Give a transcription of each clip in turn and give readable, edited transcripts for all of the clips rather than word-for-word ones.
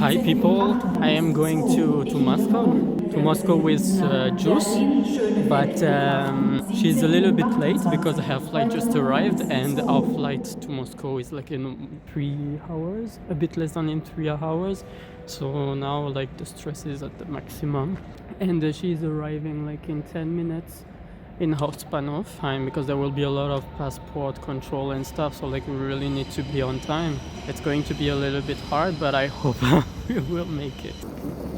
Hi people, I am going to Moscow with Juice, but she's a little bit late because her flight just arrived and our flight to Moscow is like in 3 hours, a bit less than in 3 hours. So now like the stress is at the maximum and she's arriving like in 10 minutes in her span of time because there will be a lot of passport control and stuff, so like we really need to be on time. It's going to be a little bit hard, but I hope we will make it.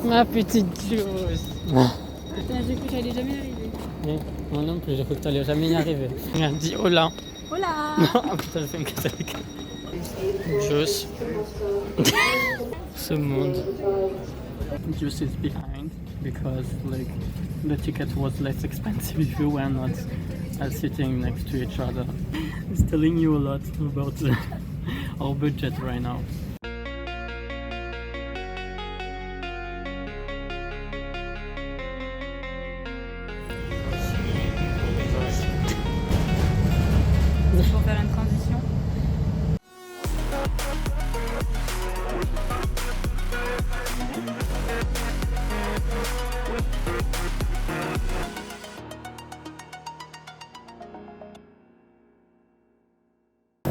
Ma petite Juice. J'ai cru que j'allais jamais y arriver. Oui, moi non plus, j'ai cru que t'allais jamais y arriver. Regarde, dis hola. Hola. Ah putain, je fais une casse avec Juice. Ce monde. Juice is behind because like the ticket was less expensive if you were not sitting next to each other. It's telling you a lot about our budget right now. Pour faire une transition.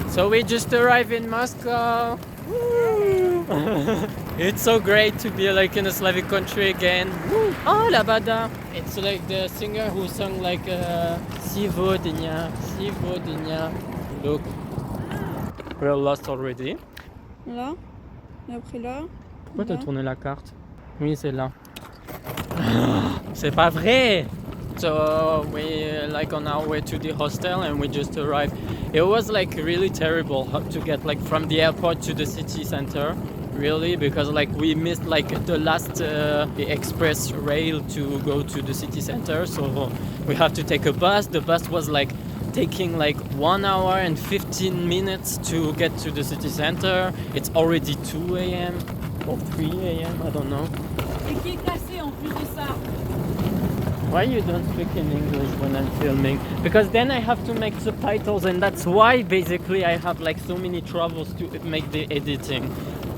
So we just arrived in Moscow. Woo! It's so great to be like in a Slavic country again. Woo! Oh, La Bada. It's like the singer who sung like Sivodnia. Look, we're lost already. Là. Et après là. Pourquoi t'as Là. tourné la carte? Oui, c'est là. C'est pas vrai! So we like on our way to the hostel and we just arrived. It was like really terrible to get like from the airport to the city center, really, because like we missed like the last the express rail to go to the city center, so we have to take a bus. The bus was like taking like 1 hour and 15 minutes to get to the city center. It's already 2 a.m. or 3 a.m. I don't know. Et qui est cassé en plus de ça. Why you don't speak in English when I'm filming? Because then I have to make subtitles, and that's why basically I have like so many troubles to make the editing,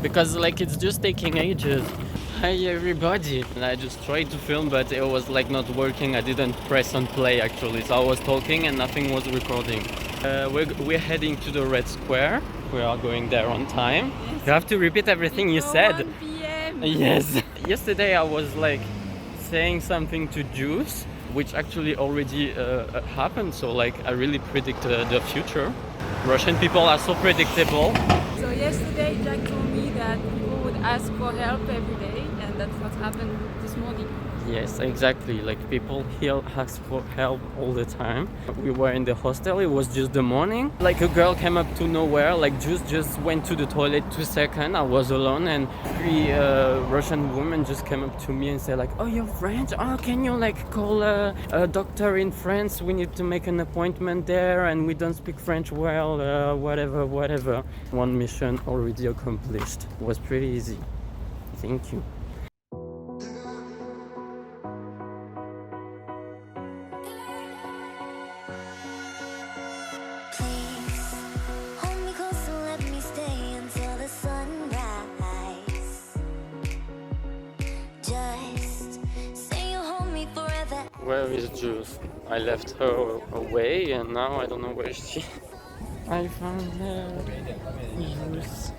because like it's just taking ages. Hi everybody. And I just tried to film, but it was like not working. I didn't press on play actually, so I was talking and nothing was recording. We're heading to the Red Square. We are going there on time. Yes. You have to repeat everything you said. 1 p.m. Yes. Yesterday I was like saying something to Juice, which actually already happened. So like I really predict the future. Russian people are so predictable. So yesterday Jack told me that people would ask for help every day, and that's what happened this morning. Yes, exactly. Like people here ask for help all the time. We were in the hostel. It was just the morning. Like a girl came up to nowhere. Like just went to the toilet 2 seconds. I was alone, and 3 Russian women just came up to me and said like, "Oh, you're French? Oh, can you like call a doctor in France? We need to make an appointment there, and we don't speak French well. Whatever." One mission already accomplished. It was pretty easy. Thank you. Where is Juice? I left her away and now I don't know where is she. I found her. Juice.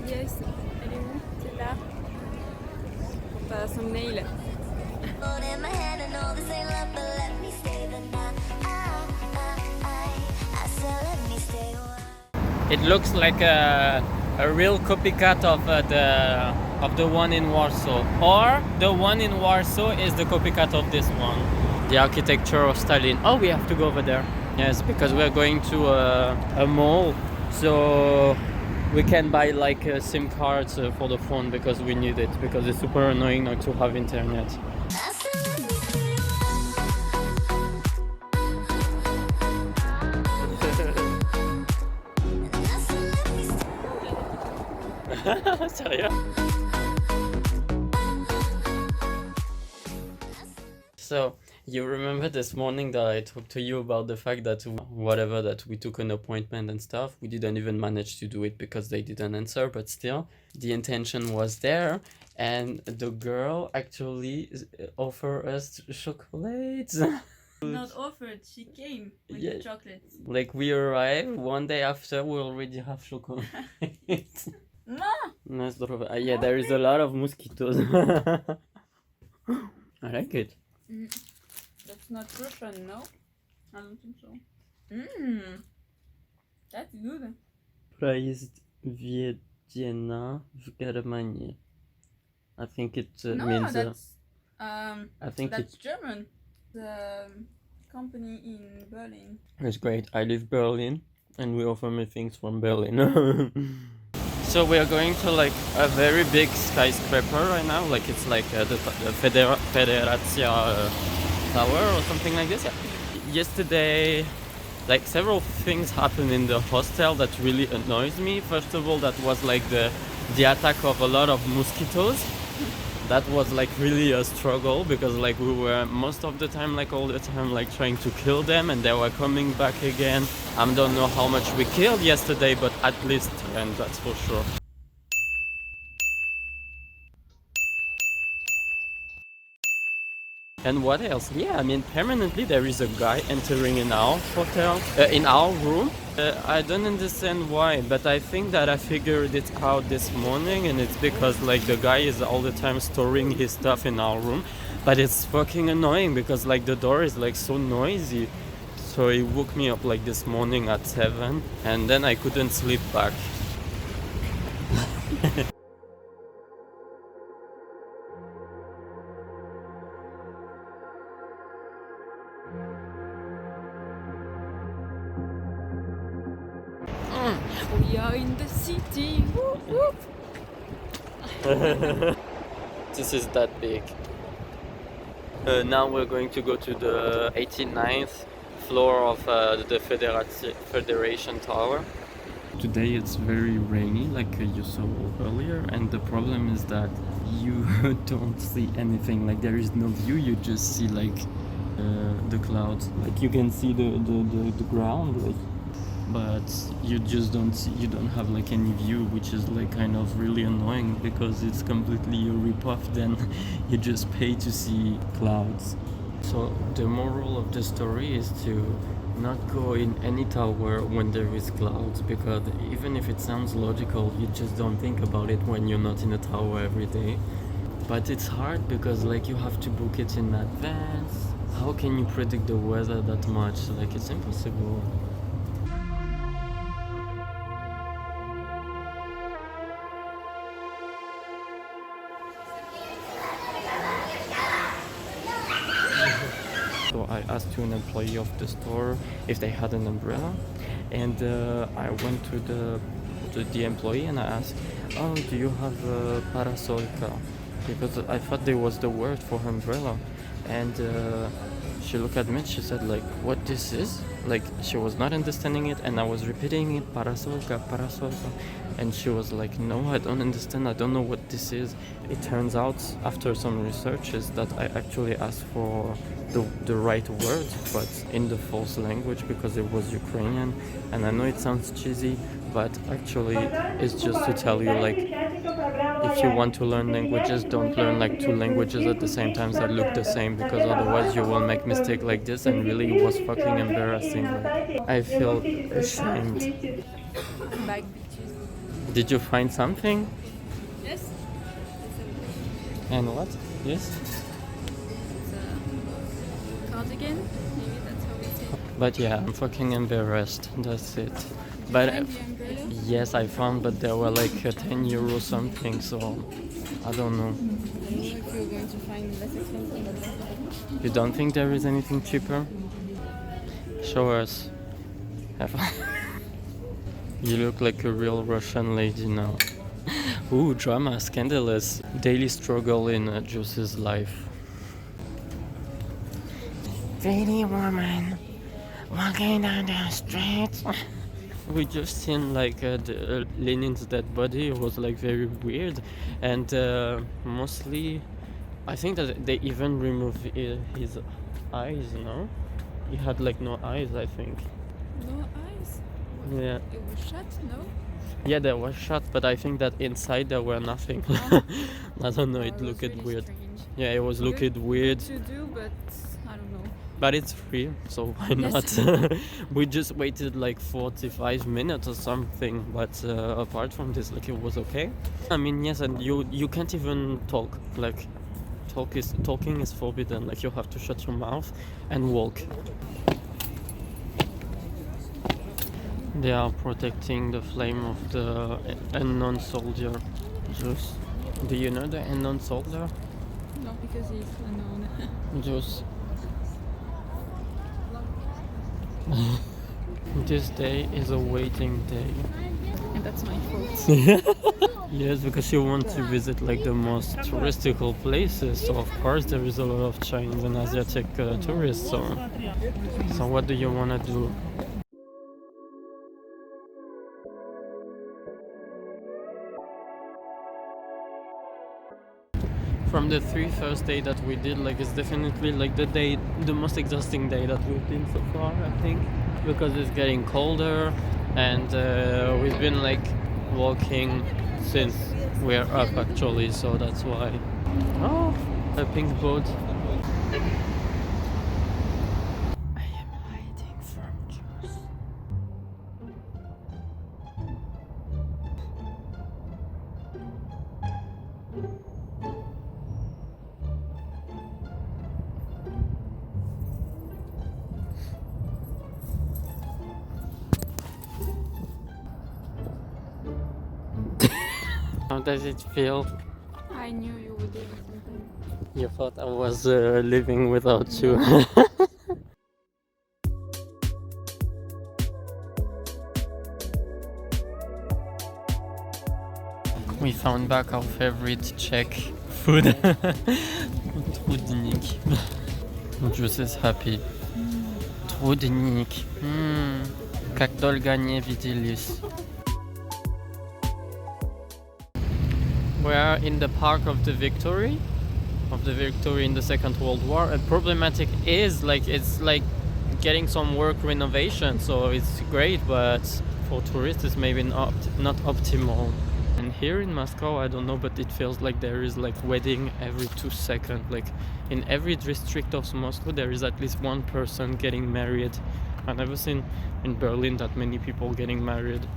Yes. Elle est où? C'est là. Pour ta thumbnail. It looks like a real copycat of the one in Warsaw, or the one in Warsaw is the copycat of this one. The architecture of Stalin. Oh, we have to go over there. Yes, because we're going to a mall, so we can buy like SIM cards for the phone because we need it, because it's super annoying not to have internet. Sérieux? So You remember this morning that I talked to you about the fact that whatever that we took an appointment and stuff, we didn't even manage to do it because they didn't answer, but still the intention was there, and the girl actually offered us chocolates. Not offered, she came with Yeah. the chocolates. Like we arrived one day after, we already have chocolate. No! No, zdrowe. Yeah, there is a lot of mosquitoes. I like it. That's not Russian, no? I don't think so. Mmm. That's good. Praised Wiedziena w Germanii. I think it No, means. that's I think that's German. The company in Berlin. it's great. I live Berlin, and we offer me things from Berlin. So we are going to like a very big skyscraper right now. Like it's like the Federacja Tower or something like this. Yeah. Yesterday, like several things happened in the hostel that really annoys me. First of all, that was like the attack of a lot of mosquitoes. That was like really a struggle because like we were most of the time, like all the time, like trying to kill them, and they were coming back again. I don't know how much we killed yesterday, but at least 10, that's for sure. And what else? Yeah, I mean, permanently there is a guy entering in our hotel, in our room. I don't understand why, but I think that I figured it out this morning, and it's because like the guy is all the time storing his stuff in our room. But it's fucking annoying because like the door is like so noisy. So he woke me up like this morning at 7, and then I couldn't sleep back. We are in the city. Whoop, whoop. This is that big. Now we're going to go to the 89th floor of the Federation Tower. Today it's very rainy, like you saw earlier, and the problem is that you don't see anything. Like there is no view. You just see like the clouds. Like you can see the ground, like, but you just don't see, you don't have like any view, which is like kind of really annoying because it's completely a rip-off. Then you just pay to see clouds. So the moral of the story is to not go in any tower when there is clouds, because even if it sounds logical, you just don't think about it when you're not in a tower every day. But it's hard because like you have to book it in advance. How can you predict the weather that much? Like it's impossible. So I asked to an employee of the store if they had an umbrella, and I went to the employee and I asked, "Oh, do you have a parasolka?" Because I thought there was the word for umbrella, and she looked at me and she said like, "What this is?" Like she was not understanding it, and I was repeating it, parasolka, parasolka, and she was like, "No, I don't understand. I don't know what this is." It turns out, after some researches, that I actually asked for the right word, but in the false language because it was Ukrainian. And I know it sounds cheesy, but actually it's just to tell you like, if you want to learn languages, don't learn like two languages at the same time that look the same, because otherwise you will make mistake like this, and really it was fucking embarrassing. Like, I feel ashamed. Back beaches. Did you find something? Yes. And what? Yes? It's a cardigan. Maybe that's how we say it. But yeah, I'm fucking embarrassed. That's it. But Find the umbrella? yes, I found, but they were like 10 euro something, so I don't know. I don't know if you're going to find less expensive. You don't think there is anything cheaper? Show us. You look like a real Russian lady now. Ooh, drama, scandalous. Daily struggle in Juice's life. Pretty woman walking down the street. We just seen like Lenin's dead body. It was like very weird, and mostly I think that they even removed his eyes, no? He had like no eyes, I think. No eyes. Yeah. It was shut, no? Yeah, they were shut, but I think that inside there were nothing. I don't know, it was looked really weird. strange. Yeah, it was Good- looking weird, good to do, but I don't know. but it's free, so why Yes. not? We just waited like 45 minutes or something, but apart from this, like it was okay. I mean, yes, and you can't even talk. Like, talking is forbidden. Like you have to shut your mouth and walk. They are protecting the flame of the unknown soldier. Just, do you know the unknown soldier? No, because he's unknown. Just. This day is a waiting day. And that's my fault. Yes, because you want to visit like the most touristical places. So of course there is a lot of Chinese and Asiatic tourists. So what do you want to do? From the first day that we did, like it's definitely like the most exhausting day that we've been so far, I think, because it's getting colder and we've been like walking since we're up actually, so that's why. Oh, a pink boat. I am hiding from Jews. How does it feel? I knew you would do something. You thought I was living without you. We found back our favorite Czech food. Trudnik. Juice is happy. Trudnik. Jak долго не виделись. We are in the Park of the Victory in the Second World War. And problematic is like it's like getting some work renovation, so it's great, but for tourists it's maybe not optimal. And here in Moscow, I don't know, but it feels like there is like wedding every 2 seconds. Like in every district of Moscow, there is at least one person getting married. I've never seen in Berlin that many people getting married.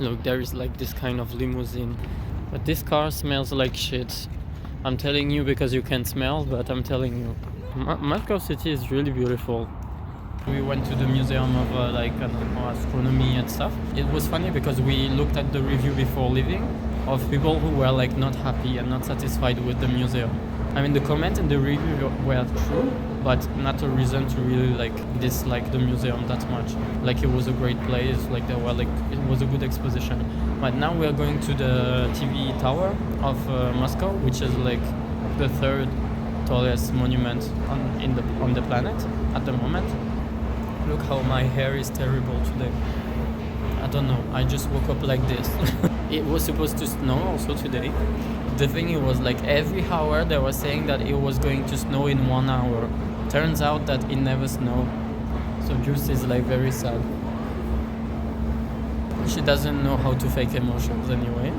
Look, there is like this kind of limousine. But this car smells like shit. I'm telling you because you can smell, but I'm telling you. Moscow city is really beautiful. We went to the museum of like I don't know, astronomy and stuff. It was funny because we looked at the review before leaving of people who were like not happy and not satisfied with the museum. I mean the comment and the review were true, but not a reason to really like dislike the museum that much. Like it was a great place, like there were like it was a good exposition. But now we are going to the TV tower of Moscow, which is like the third tallest monument on the planet at the moment. Look how my hair is terrible today. I don't know, I just woke up like this. It was supposed to snow also today. The thing it was like every hour they were saying that it was going to snow in 1 hour. Turns out that it never snowed. So Juice is like very sad. She doesn't know how to fake emotions anyway.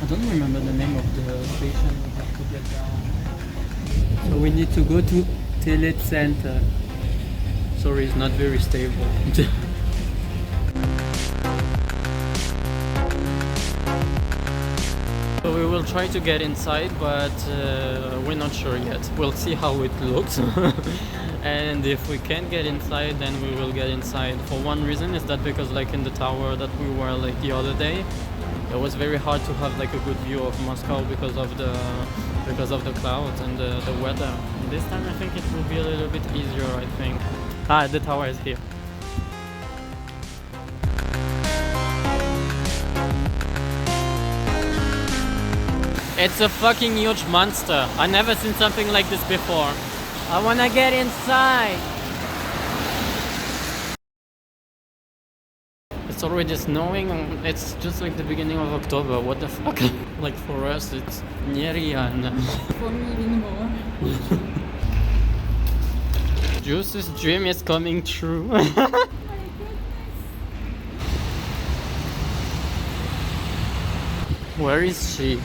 I don't remember the name of the station we have to get down. So we need to go to Telet Center. Sorry, it's not very stable. So we will try to get inside, but we're not sure yet. We'll see how it looks. And if we can't get inside, then we will get inside. For one reason is that because like in the tower that we were like the other day, it was very hard to have like a good view of Moscow because of the clouds and the weather. This time I think it will be a little bit easier, I think. Ah, the tower is here. It's a fucking huge monster. I never seen something like this before. I wanna get inside. it's already snowing. It's just like the beginning of October. What the fuck? Like for us, it's Nyerian. For me, even more. Juice's dream is coming true. Where is she?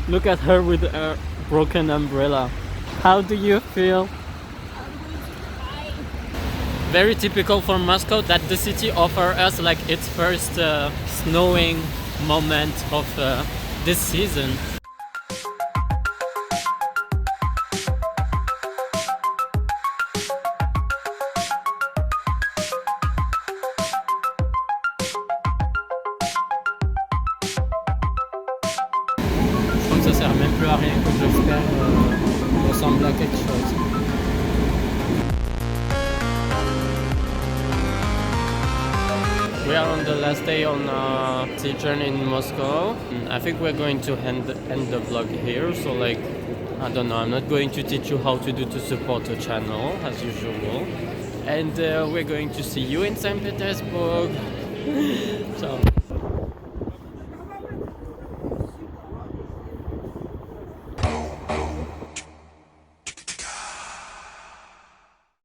Look at her with her broken umbrella. How do you feel? Very typical for Moscow that the city offers us like its first snowing moment of this season. Je crois que ça sert même plus à rien que je l'espère ressemble à quelque chose. We are on the last day on the journey in Moscow. I think we're going to end the vlog here. So like, I don't know, I'm not going to teach you how to do to support the channel as usual. And we're going to see you in St. Petersburg. Ciao.